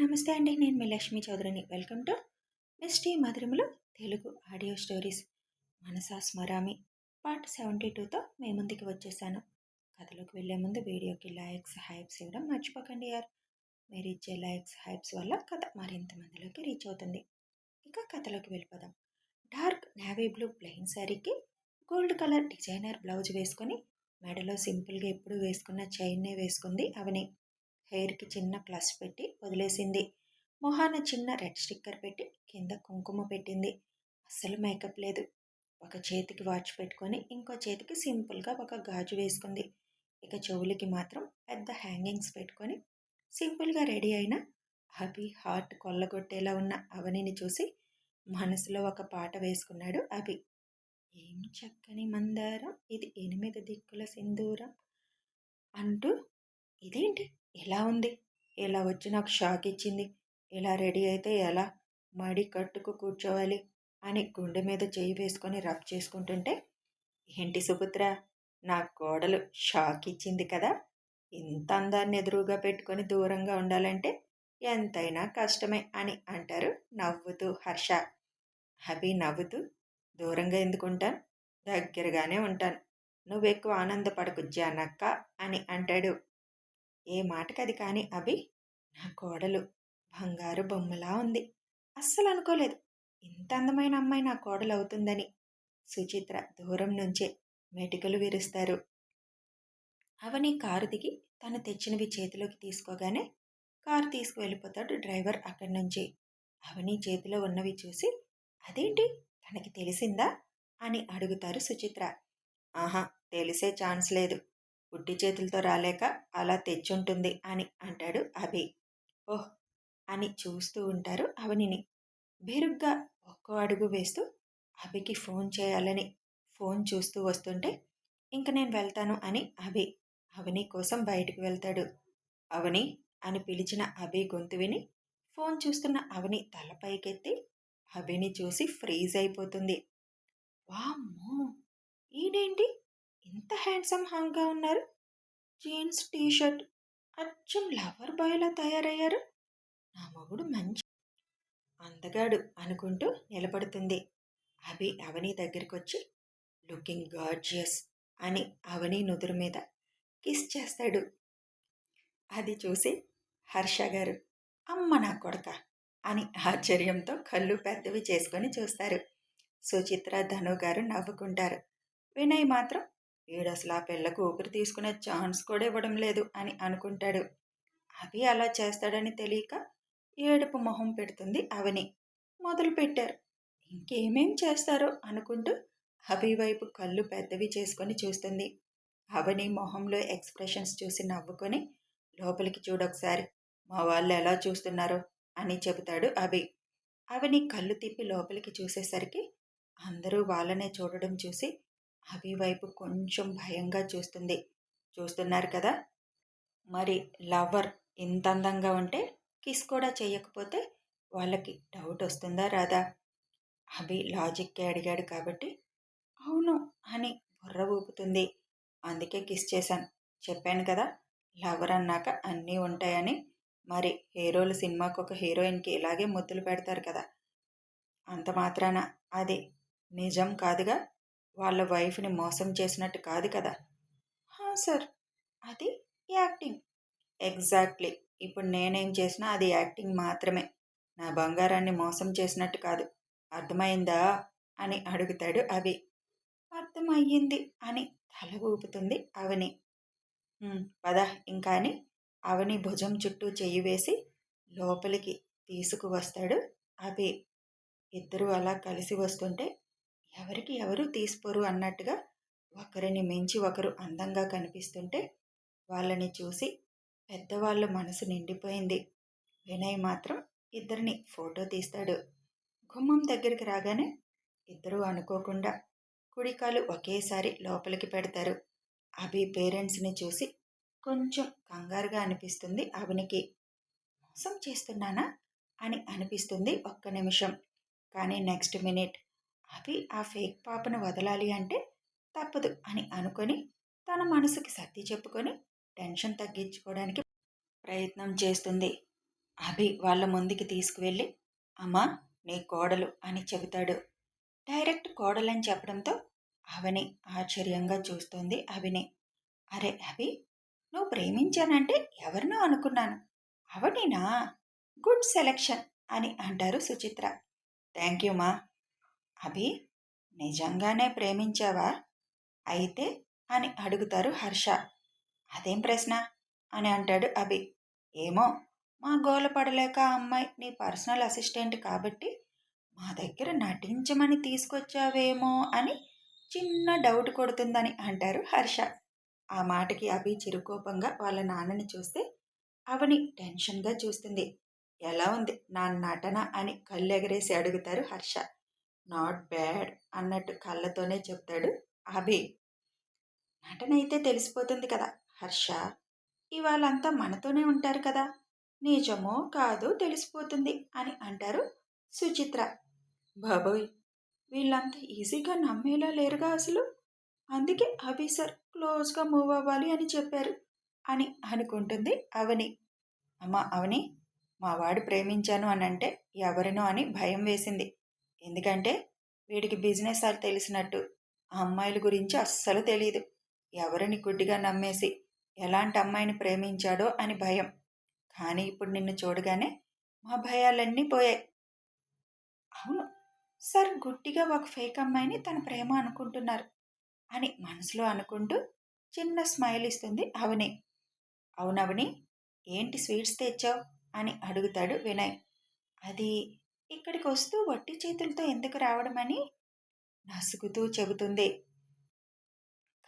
నమస్తే అండి. నేను మీ లక్ష్మీ చౌదరిని. వెల్కమ్ టు మిస్టీ మధురిమలు తెలుగు ఆడియో స్టోరీస్. మనసా స్మరామి పార్ట్ 72తో మీ ముందుకి వచ్చేసాను. కథలోకి వెళ్ళే ముందు వీడియోకి లైక్స్, హైప్స్ ఇవ్వడం మర్చిపోకండి యార్. మీరు ఇచ్చే లైక్స్, హైప్స్ వల్ల కథ మరింత మందిలోకి రీచ్ అవుతుంది. ఇక కథలోకి వెళ్ళిపోదాం. డార్క్ నేవీ బ్లూ ప్లెయిన్ శారీకి గోల్డ్ కలర్ డిజైనర్ బ్లౌజ్ వేసుకొని మెడలో సింపుల్గా ఎప్పుడు వేసుకున్న చైన్నే వేసుకుంది అవని. హెయిర్కి చిన్న ప్లస్ పెట్టి వదిలేసింది. మొహాన చిన్న రెడ్ స్టిక్కర్ పెట్టి కింద కుంకుమ పెట్టింది. అస్సలు మేకప్ లేదు. ఒక చేతికి వాచ్ పెట్టుకొని ఇంకో చేతికి సింపుల్గా ఒక గాజు వేసుకుంది. ఇక చెవులకి మాత్రం పెద్ద హ్యాంగింగ్స్ పెట్టుకొని సింపుల్గా రెడీ అయిన అభి హార్ట్ కొల్లగొట్టేలా ఉన్న అవనిని చూసి మనసులో ఒక పాట వేసుకున్నాడు అభి. ఏం చక్కని మందారం, ఇది 8 దిక్కుల సింధూరం అంటూ. ఇదేంటి ఎలా ఉంది, ఇలా వచ్చి నాకు షాక్ ఇచ్చింది, ఇలా రెడీ అయితే ఎలా, మడి కట్టుకు కూర్చోవాలి అని గుండె మీద చేయి వేసుకొని రబ్ చేసుకుంటుంటే, ఏంటి సుపుత్ర, నా కోడలు షాక్ ఇచ్చింది కదా, ఇంత అందాన్ని ఎదురుగా పెట్టుకొని దూరంగా ఉండాలంటే ఎంతైనా కష్టమే అని అంటారు నవ్వుతూ హర్ష. అభి నవ్వుతూ, దూరంగా ఎందుకుంటాను, దగ్గరగానే ఉంటాను, నువ్వెక్కువ ఆనందపడకు జానక్క అని అంటాడు. ఏ మాటకది కాని అభి, నా కోడలు బంగారు బొమ్మలా ఉంది, అస్సలు అనుకోలేదు ఇంత అందమైన అమ్మాయి నా కోడలు అవుతుందని. సుచిత్ర దూరం నుంచే మెటికలు విరుస్తారు. అవని కారు దిగి తను తెచ్చినవి చేతిలోకి తీసుకోగానే కారు తీసుకువెళ్ళిపోతాడు డ్రైవర్ అక్కడి నుంచి. అవని చేతిలో ఉన్నవి చూసి, అదేంటి తనకి తెలిసిందా అని అడుగుతారు సుచిత్ర. ఆహా, తెలిసే ఛాన్స్ లేదు, పుట్టి చేతులతో రాలేక అలా తెచ్చుంటుంది అని అంటాడు అభి. ఓహ్ అని చూస్తూ ఉంటారు అవనిని. బెరుగ్గా ఒక్కో అడుగు వేస్తూ అభికి ఫోన్ చేయాలని ఫోన్ చూస్తూ వస్తుంటే, ఇంక నేను వెళ్తాను అని అభి అవని కోసం బయటికి వెళ్తాడు. అవని అని పిలిచిన అభి గొంతు విని ఫోన్ చూస్తున్న అవని తల పైకెత్తి అభిని చూసి ఫ్రీజ్ అయిపోతుంది. వామ్మో, ఈడేంటి ఇంత హ్యాండ్సమ్ హాంగ్గా ఉన్నారు, జీన్స్ టీషర్ట్, అచ్చం లవర్ బాయ్లా తయారయ్యారు, నా మొగుడు మంచి అందగాడు అనుకుంటూ నిలబడుతుంది. అభి అవని దగ్గరికి లుకింగ్ గార్జియస్ అని అవని నుదురు మీద కిస్ చేస్తాడు. అది చూసి హర్ష గారు, అమ్మ నా కొడక అని ఆశ్చర్యంతో కళ్ళు పెద్దవి చేసుకొని చూస్తారు. సుచిత్ర, ధను గారు నవ్వుకుంటారు. వినయ్ మాత్రం, వీడసలు ఆ పిల్లకు ఊపిరి తీసుకునే ఛాన్స్ కూడా ఇవ్వడం లేదు అని అనుకుంటాడు. అభి అలా చేస్తాడని తెలియక ఏడుపు మొహం పెడుతుంది అవని. మొదలు పెట్టారు, ఇంకేమేం చేస్తారో అనుకుంటూ అభి వైపు కళ్ళు పెద్దవి చేసుకొని చూస్తుంది. అవని మొహంలో ఎక్స్ప్రెషన్స్ చూసి నవ్వుకొని, లోపలికి చూడొకసారి, మా వాళ్ళు ఎలా చూస్తున్నారో అని చెబుతాడు అభి. అవని కళ్ళు తిప్పి లోపలికి చూసేసరికి అందరూ వాళ్ళనే చూడడం చూసి అభి వైపు కొంచెం భయంగా చూస్తుంది. చూస్తున్నారు కదా, మరి లవర్ ఇంత అందంగా ఉంటే కిస్ కూడా చేయకపోతే వాళ్ళకి డౌట్ వస్తుందా రాదా? అభి లాజిక్కే అడిగాడు కాబట్టి అవును అని బుర్ర ఊపుతుంది. అందుకే కిస్ చేశాను, చెప్పాను కదా లవర్ అన్నాక అన్నీ ఉంటాయని. మరి హీరోలు సినిమాకు ఒక హీరోయిన్కి ఇలాగే ముద్దులు పెడతారు కదా, అంత మాత్రాన అది నిజం కాదుగా, వాళ్ళ వైఫ్ని మోసం చేసినట్టు కాదు కదా. హా సార్, అది యాక్టింగ్. ఎగ్జాక్ట్లీ, ఇప్పుడు నేనేం చేసినా అది యాక్టింగ్ మాత్రమే, నా బంగారాన్ని మోసం చేసినట్టు కాదు, అర్థమైందా అని అడుగుతాడు అభి. అర్థమయ్యింది అని తల ఊపుతుంది అవని. పద ఇంకా అని అవని భుజం చుట్టూ చెయ్యి వేసి లోపలికి తీసుకువస్తాడు అభి. ఇద్దరూ అలా కలిసి వస్తుంటే ఎవరికి ఎవరు తీసిపోరు అన్నట్టుగా ఒకరిని మించి ఒకరు అందంగా కనిపిస్తుంటే వాళ్ళని చూసి పెద్దవాళ్ళ మనసు నిండిపోయింది. వినయ్ మాత్రం ఇద్దరిని ఫోటో తీస్తాడు. గుమ్మం దగ్గరికి రాగానే ఇద్దరూ అనుకోకుండా కుడికాలు ఒకేసారి లోపలికి పెడతారు. అభి పేరెంట్స్ని చూసి కొంచెం కంగారుగా అనిపిస్తుంది అవనికి. మోసం చేస్తున్నానా అని అనిపిస్తుంది ఒక్క నిమిషం. కానీ నెక్స్ట్ మినిట్ అభి ఆ ఫేక్ పాపను వదలాలి అంటే తప్పదు అని అనుకొని తన మనసుకి సర్ది చెప్పుకొని టెన్షన్ తగ్గించుకోవడానికి ప్రయత్నం చేస్తుంది. అభి వాళ్ళ ముందుకి తీసుకువెళ్ళి, అమ్మా నీ కోడలు అని చెబుతాడు. డైరెక్ట్ కోడలని చెప్పడంతో అవని ఆశ్చర్యంగా చూస్తోంది అభిని. అరే అభి, నువ్వు ప్రేమించానంటే ఎవరినో అనుకున్నాను, అవనినా? గుడ్ సెలెక్షన్ అని అంటారు సుచిత్ర. థ్యాంక్ యూ మా. అభి, నిజంగానే ప్రేమించావా అయితే అని అడుగుతారు హర్ష. అదేం ప్రశ్న అని అంటాడు అభి. ఏమో, మా గోల పడలేక ఆ అమ్మాయి నీ పర్సనల్ అసిస్టెంట్ కాబట్టి మా దగ్గర నటించమని తీసుకొచ్చావేమో అని చిన్న డౌట్ కొడుతుందని అంటారు హర్ష. ఆ మాటకి అభి చిరుకోపంగా వాళ్ళ నాన్నని చూస్తే అవని టెన్షన్గా చూస్తుంది. ఎలా ఉంది నా నటన అని కళ్ళెగరేసి అడుగుతారు హర్ష. నాట్ బ్యాడ్ అన్నట్టు కళ్ళతోనే చెప్తాడు అభి. నటనైతే తెలిసిపోతుంది కదా హర్ష, ఇవాళంతా మనతోనే ఉంటారు కదా, నిజమో కాదో తెలిసిపోతుంది అని అంటారు సుచిత్ర. బాబోయ్, వీళ్ళంతా ఈజీగా నమ్మేలా లేరుగా అసలు, అందుకే అభి సార్ క్లోజ్గా మూవ్ అవ్వాలి అని చెప్పారు అని అనుకుంటుంది అవని. అమ్మ అవని, మా వాడు ప్రేమించాను అని అంటే ఎవరినో అని భయం వేసింది. ఎందుకంటే వీడికి బిజినెస్ అది తెలిసినట్టు ఆ అమ్మాయిల గురించి అస్సలు తెలియదు. ఎవరిని గుడ్డిగా నమ్మేసి ఎలాంటి అమ్మాయిని ప్రేమించాడో అని భయం. కానీ ఇప్పుడు నిన్ను చూడగానే మా భయాలన్నీ పోయాయి. అవును సార్, గుడ్డిగా ఒక ఫేక్ అమ్మాయిని తన ప్రేమ అనుకుంటున్నారు అని మనసులో అనుకుంటూ చిన్న స్మైల్ ఇస్తుంది అవని. అవునవని, ఏంటి స్వీట్స్ తెచ్చావు అని అడుగుతాడు వినయ్. అది ఇక్కడికి వస్తూ వట్టి చేతులతో ఎందుకు రావడమని నసుగుతూ చెబుతుంది.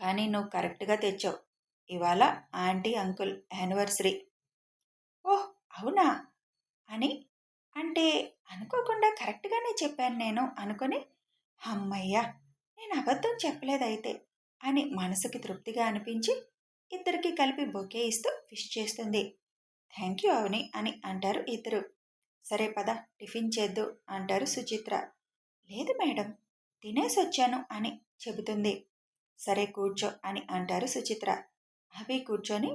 కానీ నువ్వు కరెక్ట్గా తెచ్చావు, ఇవాళ ఆంటీ అంకుల్ యానివర్సరీ. ఓహ్ అవునా అని అంటే అనుకోకుండా కరెక్ట్గానే చెప్పాను నేను అనుకొని, అమ్మయ్యా నేను అబద్ధం చెప్పలేదైతే అని మనసుకి తృప్తిగా అనిపించి ఇద్దరికి కలిపి బొకే ఇస్తూ విష్ చేస్తుంది. థ్యాంక్ యూ అవని అని అంటారు ఇద్దరు. సరే పద టిఫిన్ చేద్దు అంటారు సుచిత్ర. లేదు మేడం, తినేసి వచ్చాను అని చెబుతుంది. సరే కూర్చో అని అంటారు సుచిత్ర. అభి కూర్చొని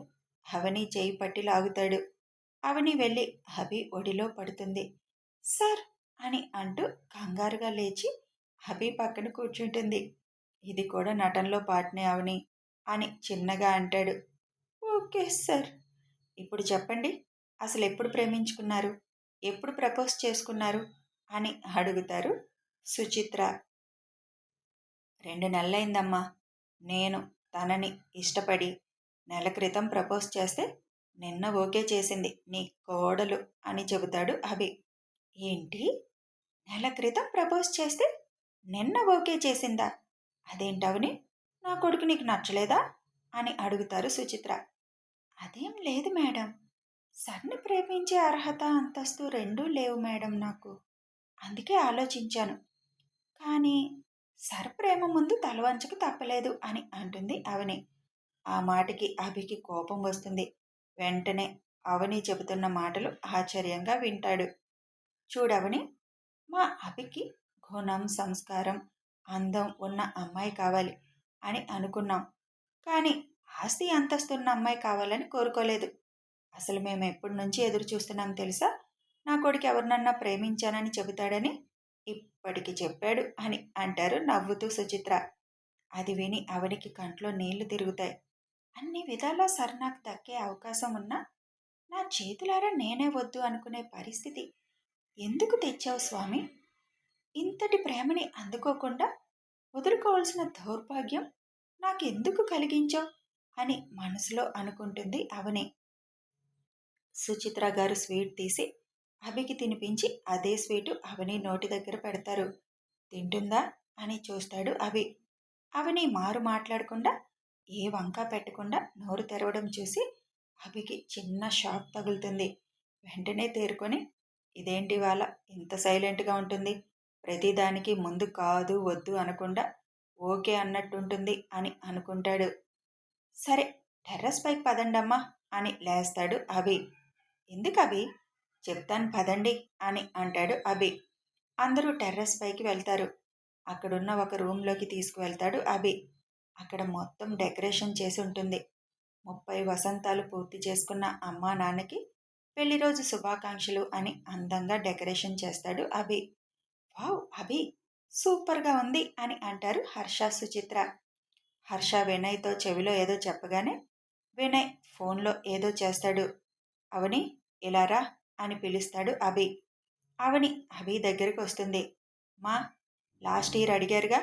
అవని చేయి పట్టి లాగుతాడు. అవని వెళ్ళి అభి ఒడిలో పడుతుంది. సార్ అని అంటూ కంగారుగా లేచి అభి పక్కన కూర్చుంటుంది. ఇది కూడా నటనలో పాటనే అవని అని చిన్నగా అంటాడు. Okay sir. ఇప్పుడు చెప్పండి, అసలు ఎప్పుడు ప్రేమించుకున్నారు, ఎప్పుడు ప్రపోజ్ చేసుకున్నారు అని అడుగుతారు సుచిత్ర. 2 నెలలైందమ్మా. నేను తనని ఇష్టపడి నెల క్రితం ప్రపోజ్ చేస్తే నిన్న ఓకే చేసింది నీ కోడలు అని చెబుతాడు అభి. ఏంటి, నెల క్రితం ప్రపోజ్ చేస్తే నిన్న ఓకే చేసిందా? అదేంటవని, నా కొడుకు నీకు నచ్చలేదా అని అడుగుతారు సుచిత్ర. అదేం లేదు మేడం, సర్ని ప్రేమించే అర్హత అంతస్తు రెండూ లేవు మేడం నాకు, అందుకే ఆలోచించాను. కానీ సర్ ప్రేమ ముందు తలవంచక తప్పలేదు అని అంటుంది అవని. ఆ మాటకి అభికి కోపం వస్తుంది. వెంటనే అవని చెబుతున్న మాటలు ఆశ్చర్యంగా వింటాడు. చూడవని, మా అభికి గుణం, సంస్కారం, అందం ఉన్న అమ్మాయి కావాలి అని అనుకున్నాం, కానీ ఆస్తి అంతస్తున్న అమ్మాయి కావాలని కోరుకోలేదు. అసలు మేము ఎప్పటి నుంచి ఎదురు చూస్తున్నాం తెలుసా, నా కొడుకు ఎవరినన్నా ప్రేమించానని చెబుతాడని. ఇప్పటికి చెప్పాడు అని అంటారు నవ్వుతూ సుచిత్ర. అది విని అవనికి కంట్లో నీళ్లు తిరుగుతాయి. అన్ని విధాలా సర్ నాకు దక్కే అవకాశం ఉన్నా నా చేతులారా నేనే వద్దు అనుకునే పరిస్థితి ఎందుకు తెచ్చావు స్వామి? ఇంతటి ప్రేమని అందుకోకుండా వదులుకోవాల్సిన దౌర్భాగ్యం నాకెందుకు కలిగించావు అని మనసులో అనుకుంటుంది అవని. సుచిత్ర గారు స్వీట్ తీసి అభికి తినిపించి అదే స్వీటు అవని నోటి దగ్గర పెడతారు. తింటుందా అని చూస్తాడు అభి. అవని మారు మాట్లాడకుండా ఏ వంక పెట్టకుండా నోరు తెరవడం చూసి అభికి చిన్న షాక్ తగులుతుంది. వెంటనే తేరుకొని, ఇదేంటి వాళ్ళ ఇంత సైలెంట్గా ఉంటుంది, ప్రతిదానికి ముందు కాదు వద్దు అనకుండా ఓకే అన్నట్టుంటుంది అని అనుకుంటాడు. సరే టెర్రస్ పైకి పదండమ్మా అని లేస్తాడు అభి. ఎందుకు అభి? చెప్తాను పదండి అని అంటాడు అభి. అందరూ టెర్రస్ పైకి వెళ్తారు. అక్కడున్న ఒక రూమ్లోకి తీసుకువెళ్తాడు అభి. అక్కడ మొత్తం డెకరేషన్ చేసి ఉంటుంది. 30 వసంతాలు పూర్తి చేసుకున్న అమ్మా నాన్నకి పెళ్లి రోజు శుభాకాంక్షలు అని అందంగా డెకరేషన్ చేస్తాడు అభి. వావ్ అభి, సూపర్గా ఉంది అని అంటారు హర్ష సుచిత్ర. హర్ష వినయ్తో చెవిలో ఏదో చెప్పగానే వినయ్ ఫోన్లో ఏదో చేస్తాడు. అవని ఇలా రా అని పిలుస్తాడు అభి. అవని అభి దగ్గరికి వస్తుంది. మా, లాస్ట్ ఇయర్ అడిగారుగా,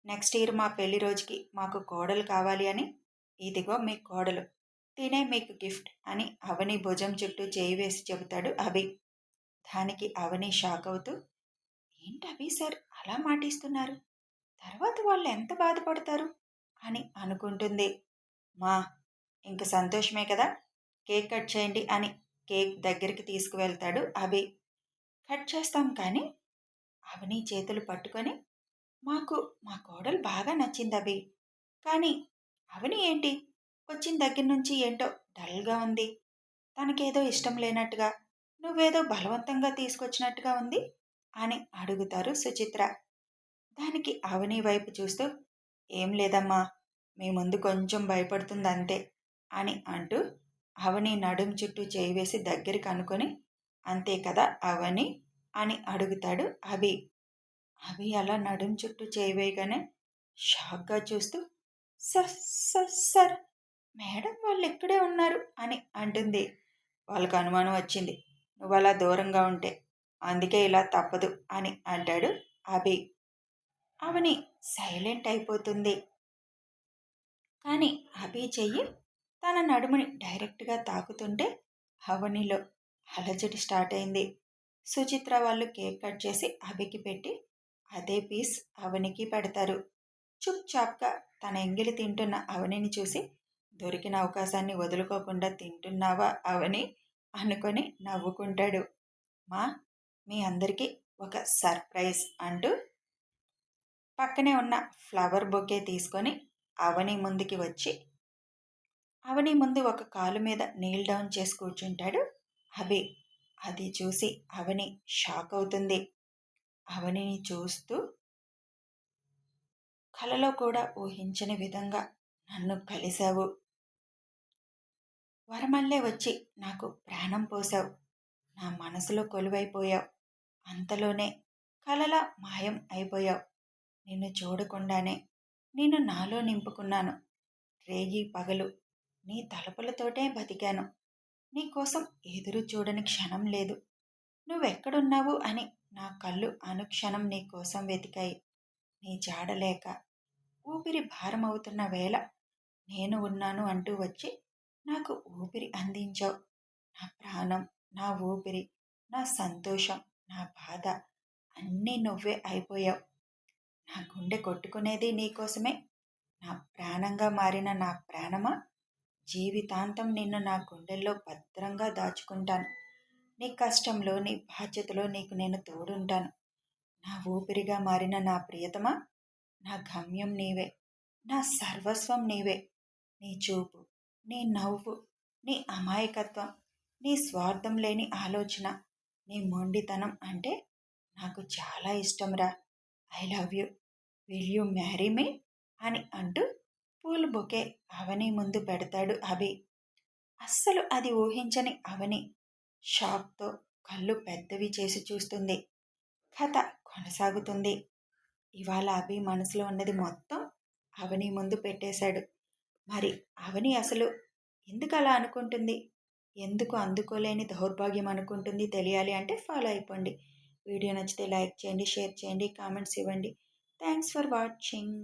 నెక్స్ట్ ఇయర్ మా పెళ్లి రోజుకి మాకు కోడలు కావాలి అని, ఇదిగో మీ కోడలు, తినే మీకు గిఫ్ట్ అని అవని భుజం చుట్టూ చేయి వేసి చెబుతాడు అభి. దానికి అవని షాక్ అవుతూ, ఏంటి అభి సార్ అలా మాటిస్తున్నారు, తర్వాత వాళ్ళు ఎంత బాధపడతారు అని అనుకుంటుంది. మా, ఇంక సంతోషమే కదా, కేక్ కట్ చేయండి అని కేక్ దగ్గరికి తీసుకువెళ్తాడు అభి. కట్ చేస్తాం కానీ అవని చేతులు పట్టుకొని, మాకు మా కోడలు బాగా నచ్చింది అభి, కానీ అవని ఏంటి వచ్చిన దగ్గర నుంచి ఏంటో డల్గా ఉంది, తనకేదో ఇష్టం లేనట్టుగా, నువ్వేదో బలవంతంగా తీసుకొచ్చినట్టుగా ఉంది అని అడుగుతారు సుచిత్ర. దానికి అవని వైపు చూస్తూ, ఏం లేదమ్మా, మీ ముందు కొంచెం భయపడుతుంది అంతే అని అంటూ అవని నడుం చుట్టూ చేయి వేసి దగ్గరికి అనుకొని, అంతే కదా అవని అని అడుగుతాడు అభి. అభి అలా నడుం చుట్టూ చేయి వేయగానే షాక్గా చూస్తూ, సార్ సార్ సార్, మేడం వాళ్ళు ఇక్కడే ఉన్నారు అని అంటుంది. వాళ్ళకు అనుమానం వచ్చింది నువ్వు అలా దూరంగా ఉంటే, అందుకే ఇలా తప్పదు అని అంటాడు అభి. అవని సైలెంట్ అయిపోతుంది. కానీ అభి చెయ్యి తన నడుముని డైరెక్ట్గా తాకుతుంటే అవనిలో అలజడి స్టార్ట్ అయింది. సుచిత్ర వాళ్ళు కేక్ కట్ చేసి అభికి పెట్టి అదే పీస్ అవనికి పెడతారు. చుప్ చాప్గా తన ఎంగిలి తింటున్న అవనిని చూసి, దొరికిన అవకాశాన్ని వదులుకోకుండా తింటున్నావా అవని అనుకొని నవ్వుకుంటాడు. మా, మీ అందరికీ ఒక సర్ప్రైజ్ అంటూ పక్కనే ఉన్న ఫ్లవర్ బొకే తీసుకొని అవని ముందుకి వచ్చి అవని ముందు ఒక కాలు మీద నీల్ డౌన్ చేసి కూర్చుంటాడు అభి. అది చూసి అవని షాక్ అవుతుంది. అవనిని చూస్తూ, కలలో కూడా ఊహించని విధంగా నన్ను కలిశావు, వరమల్లే వచ్చి నాకు ప్రాణం పోసావు, నా మనసులో కొలువైపోయావు, అంతలోనే కలలా మాయం అయిపోయావు, నిన్ను చూడకుండానే నిన్ను నాలో నింపుకున్నాను, రేగి పగలు నీ తలుపులతోటే బతికాను, నీకోసం ఎదురు చూడని క్షణం లేదు, నువ్వెక్కడున్నావు అని నా కళ్ళు అనుక్షణం నీ కోసం వెతికాయి, నీ జాడలేక ఊపిరి భారమవుతున్న వేళ నేను ఉన్నాను అంటూ వచ్చి నాకు ఊపిరి అందించావు, నా ప్రాణం, నా ఊపిరి, నా సంతోషం, నా బాధ అన్నీ నువ్వే అయిపోయావు, నా గుండె కొట్టుకునేది నీకోసమే, నా ప్రాణంగా మారిన నా ప్రాణమా, జీవితాంతం నిన్ను నా గుండెల్లో భద్రంగా దాచుకుంటాను, నీ కష్టంలో నీ బాధ్యతలో నీకు నేను తోడుంటాను, నా ఊపిరిగా మారిన నా ప్రియతమా, నా గమ్యం నీవే, నా సర్వస్వం నీవే, నీ చూపు, నీ నవ్వు, నీ అమాయకత్వం, నీ స్వార్థం లేని ఆలోచన, నీ మొండితనం అంటే నాకు చాలా ఇష్టంరా, I love you, will you marry me అని అంటూ పూల బొకే అవని ముందు పెడతాడు అభి. అస్సలు అది ఊహించని అవని షాక్తో కళ్ళు పెద్దవి చేసి చూస్తుంది. కథ కొనసాగుతుంది. ఇవాళ అభి మనసులో ఉన్నది మొత్తం అవని ముందు పెట్టేశాడు. మరి అవని అసలు ఎందుకు అలా అనుకుంటుంది, ఎందుకు అందుకోలేని దౌర్భాగ్యం అనుకుంటుంది తెలియాలి అంటే ఫాలో అయిపోండి. వీడియో నచ్చితే లైక్ చేయండి, షేర్ చేయండి, కామెంట్స్ ఇవ్వండి. Thanks for watching.